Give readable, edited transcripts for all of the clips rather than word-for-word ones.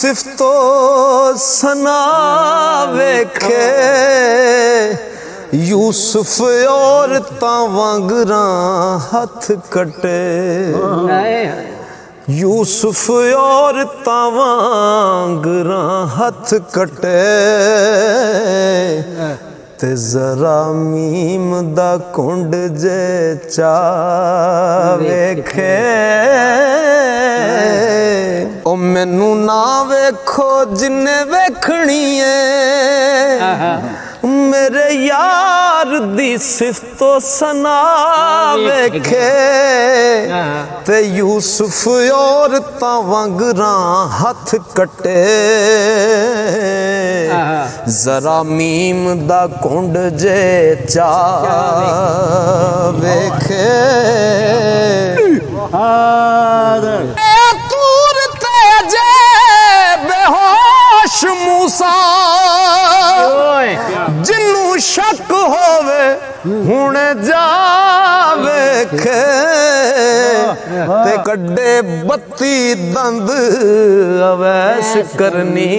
सिफतो सना वेखे यूसुफ औरतां वांगरां हथ कटे यूसुफ औरतां वांगरां हथ कटे ते जरा मीम दा कुंड जे चा वेखे ओ मैनू ना वेखो जिन्ने वेखनी है मेरे यार दी सिफतो सना वेखे ते यूसुफ औरतां वांगरां हथ कटे जरा मीम दा कुंड जे चा वेखे तूर तेजे बेहोश मूसा जिन्नू शक होवे हुणे जा वेखे ते कड्डे 32 दंद अवैस करनी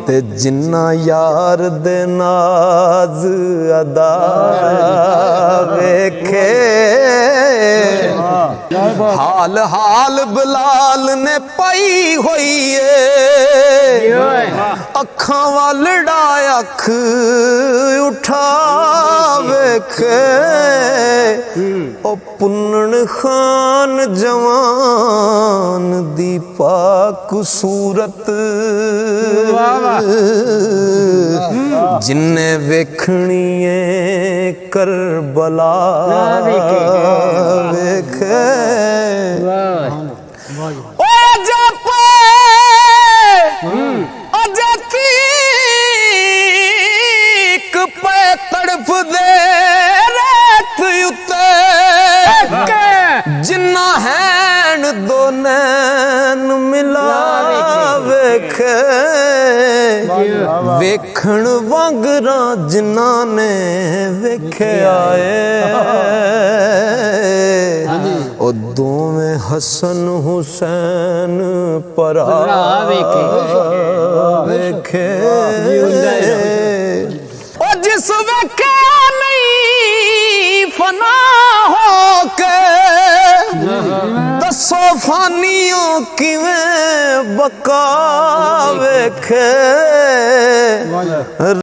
ते जिन्ना यार दे नाज अदा वेखे हाल हाल बिलाल ने पाई होई है अखां वाल अख उठा वेखे ओ पुन्नन खान जवान दी पाक सूरत जिन्ने वेखनी है करबला वेखे ओ जपे पे तड़फ दे रेत उते जिन्ना हैन दो नैन मिला वेखे वेखण वांगरां जिन्ना ने वेखे आए ओ दोवें हसन हुसैन परा वेखे जिस वेखे नहीं फना हो के दसो फानियों किवें बका वेखे।